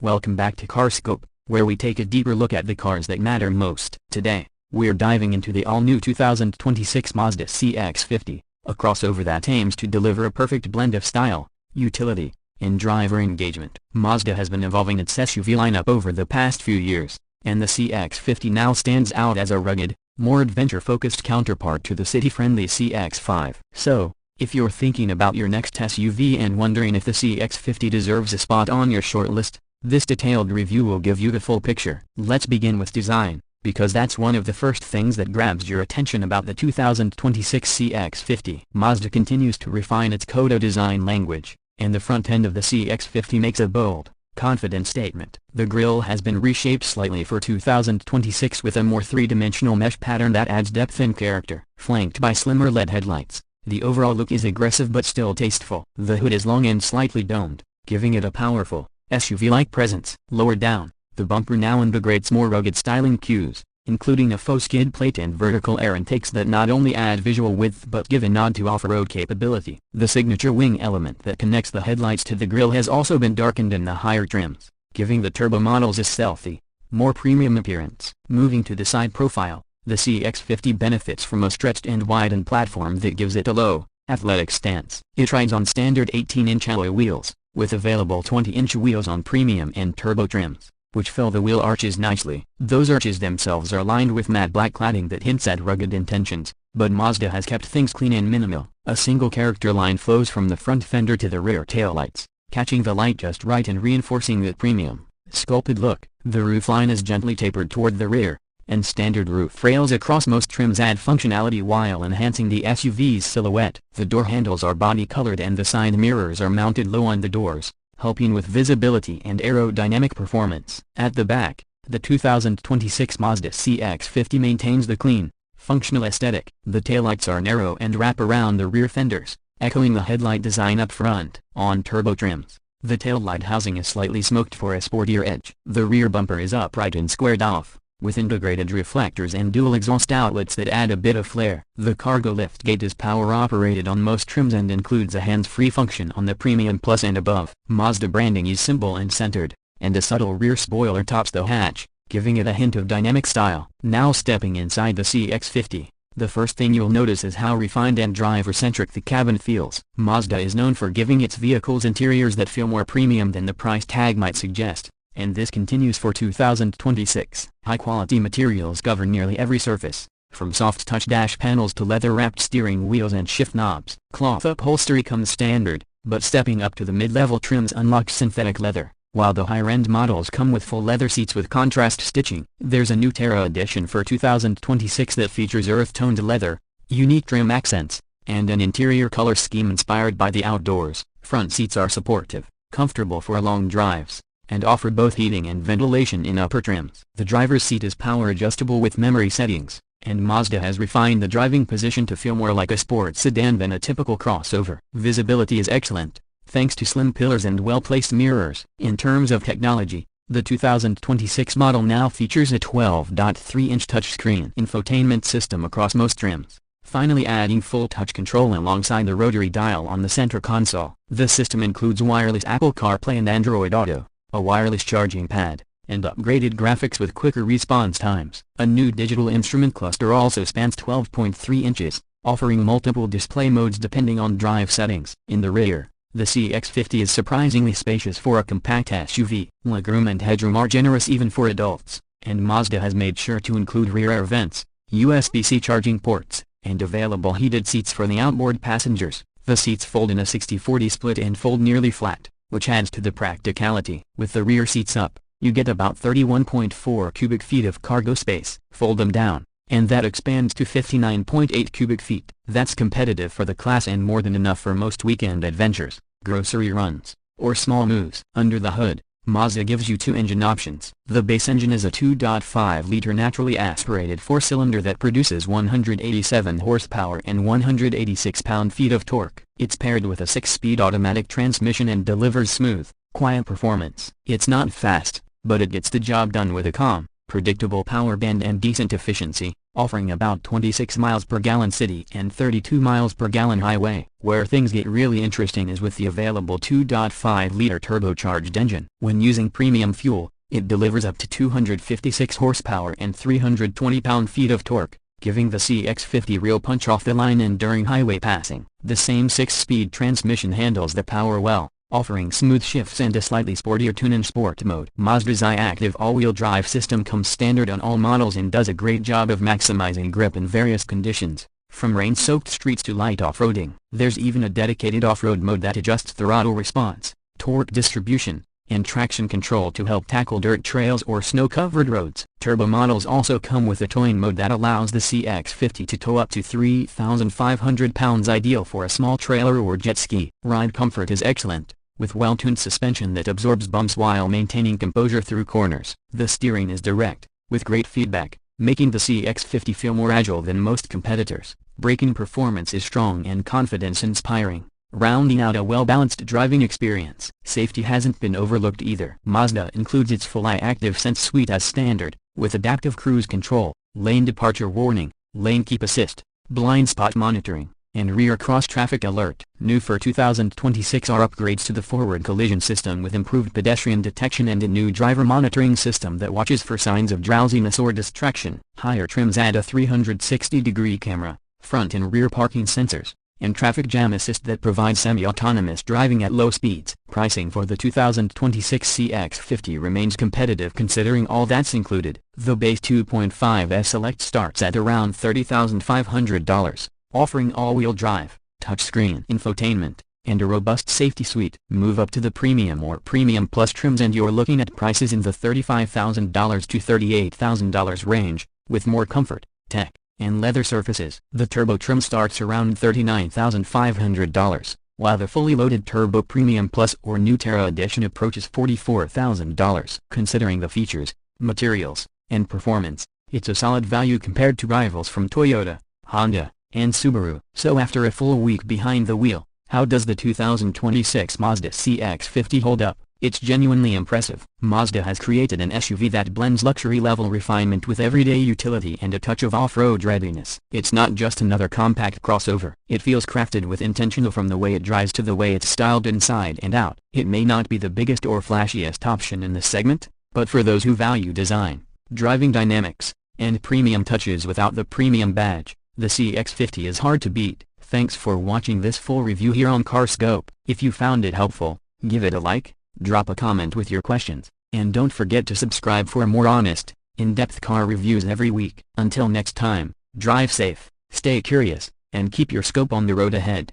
Welcome back to CarScope, where we take a deeper look at the cars that matter most. Today, we're diving into the all-new 2026 Mazda CX-50, a crossover that aims to deliver a perfect blend of style, utility, and driver engagement. Mazda has been evolving its SUV lineup over the past few years, and the CX-50 now stands out as a rugged, more adventure-focused counterpart to the city-friendly CX-5. So, if you're thinking about your next SUV and wondering if the CX-50 deserves a spot on your shortlist, this detailed review will give you the full picture. Let's begin with design, because that's one of the first things that grabs your attention about the 2026 CX-50. Mazda continues to refine its Kodo design language, and the front end of the CX-50 makes a bold, confident statement. The grille has been reshaped slightly for 2026 with a more three-dimensional mesh pattern that adds depth and character. Flanked by slimmer LED headlights, the overall look is aggressive but still tasteful. The hood is long and slightly domed, giving it a powerful, SUV-like presence. Lower down, the bumper now integrates more rugged styling cues, including a faux skid plate and vertical air intakes that not only add visual width but give a nod to off-road capability. The signature wing element that connects the headlights to the grille has also been darkened in the higher trims, giving the turbo models a stealthy, more premium appearance. Moving to the side profile, the CX-50 benefits from a stretched and widened platform that gives it a low, athletic stance. It rides on standard 18-inch alloy wheels, with available 20-inch wheels on premium and turbo trims, which fill the wheel arches nicely. Those arches themselves are lined with matte black cladding that hints at rugged intentions, but Mazda has kept things clean and minimal. A single character line flows from the front fender to the rear taillights, catching the light just right and reinforcing that premium, sculpted look. The roofline is gently tapered toward the rear, and standard roof rails across most trims add functionality while enhancing the SUV's silhouette. The door handles are body-colored and the side mirrors are mounted low on the doors, helping with visibility and aerodynamic performance. At the back, the 2026 Mazda CX-50 maintains the clean, functional aesthetic. The taillights are narrow and wrap around the rear fenders, echoing the headlight design up front. On turbo trims, the taillight housing is slightly smoked for a sportier edge. The rear bumper is upright and squared off, with integrated reflectors and dual exhaust outlets that add a bit of flair. The cargo liftgate is power-operated on most trims and includes a hands-free function on the Premium Plus and above. Mazda branding is simple and centered, and a subtle rear spoiler tops the hatch, giving it a hint of dynamic style. Now stepping inside the CX-50, the first thing you'll notice is how refined and driver-centric the cabin feels. Mazda is known for giving its vehicles interiors that feel more premium than the price tag might suggest, and this continues for 2026. High-quality materials govern nearly every surface, from soft-touch dash panels to leather-wrapped steering wheels and shift knobs. Cloth upholstery comes standard, but stepping up to the mid-level trims unlocks synthetic leather, while the higher-end models come with full leather seats with contrast stitching. There's a new Terra Edition for 2026 that features earth-toned leather, unique trim accents, and an interior color scheme inspired by the outdoors. Front seats are supportive, comfortable for long drives, and offer both heating and ventilation in upper trims. The driver's seat is power adjustable with memory settings, and Mazda has refined the driving position to feel more like a sports sedan than a typical crossover. Visibility is excellent, thanks to slim pillars and well-placed mirrors. In terms of technology, the 2026 model now features a 12.3-inch touchscreen infotainment system across most trims, finally adding full touch control alongside the rotary dial on the center console. The system includes wireless Apple CarPlay and Android Auto, a wireless charging pad, and upgraded graphics with quicker response times. A new digital instrument cluster also spans 12.3 inches, offering multiple display modes depending on drive settings. In the rear, the CX-50 is surprisingly spacious for a compact SUV. Legroom and headroom are generous even for adults, and Mazda has made sure to include rear air vents, USB-C charging ports, and available heated seats for the outboard passengers. The seats fold in a 60/40 split and fold nearly flat, which adds to the practicality. With the rear seats up, you get about 31.4 cubic feet of cargo space. Fold them down, and that expands to 59.8 cubic feet. That's competitive for the class and more than enough for most weekend adventures, grocery runs, or small moves. Under the hood, Mazda gives you two engine options. The base engine is a 2.5-liter naturally aspirated four-cylinder that produces 187 horsepower and 186 pound-feet of torque. It's paired with a 6-speed automatic transmission and delivers smooth, quiet performance. It's not fast, but it gets the job done with a calm, predictable power band and decent efficiency. offering about 26 miles per gallon city and 32 miles per gallon highway. Where things get really interesting is with the available 2.5-liter turbocharged engine. When using premium fuel, it delivers up to 256 horsepower and 320 pound-feet of torque, giving the CX-50 real punch off the line and during highway passing. The same 6-speed transmission handles the power well, offering smooth shifts and a slightly sportier tune in sport mode. Mazda's iActive all-wheel drive system comes standard on all models and does a great job of maximizing grip in various conditions, from rain-soaked streets to light off-roading. There's even a dedicated off-road mode that adjusts throttle response, torque distribution, and traction control to help tackle dirt trails or snow-covered roads. Turbo models also come with a towing mode that allows the CX-50 to tow up to 3,500 pounds, ideal for a small trailer or jet ski. Ride comfort is excellent, with well-tuned suspension that absorbs bumps while maintaining composure through corners. The steering is direct, with great feedback, making the CX-50 feel more agile than most competitors. Braking performance is strong and confidence-inspiring, rounding out a well-balanced driving experience. Safety hasn't been overlooked either. Mazda includes its full iActive Sense suite as standard, with adaptive cruise control, lane departure warning, lane keep assist, blind spot monitoring, and rear cross-traffic alert. New for 2026 are upgrades to the forward collision system with improved pedestrian detection and a new driver monitoring system that watches for signs of drowsiness or distraction. Higher trims add a 360-degree camera, front and rear parking sensors, and traffic jam assist that provides semi-autonomous driving at low speeds. Pricing for the 2026 CX-50 remains competitive considering all that's included. The base 2.5S Select starts at around $30,500. Offering all-wheel drive, touchscreen infotainment, and a robust safety suite. Move up to the Premium or Premium Plus trims and you're looking at prices in the $35,000 to $38,000 range, with more comfort, tech, and leather surfaces. The Turbo trim starts around $39,500, while the fully loaded Turbo Premium Plus or New Terra Edition approaches $44,000. Considering the features, materials, and performance, it's a solid value compared to rivals from Toyota, Honda, and Subaru. So after a full week behind the wheel, how does the 2026 Mazda CX-50 hold up? It's genuinely impressive. Mazda has created an SUV that blends luxury-level refinement with everyday utility and a touch of off-road readiness. It's not just another compact crossover. It feels crafted with intention, from the way it drives to the way it's styled inside and out. It may not be the biggest or flashiest option in the segment, but for those who value design, driving dynamics, and premium touches without the premium badge, the CX-50 is hard to beat. Thanks for watching this full review here on CarScope. If you found it helpful, give it a like, drop a comment with your questions, and don't forget to subscribe for more honest, in-depth car reviews every week. Until next time, drive safe, stay curious, and keep your scope on the road ahead.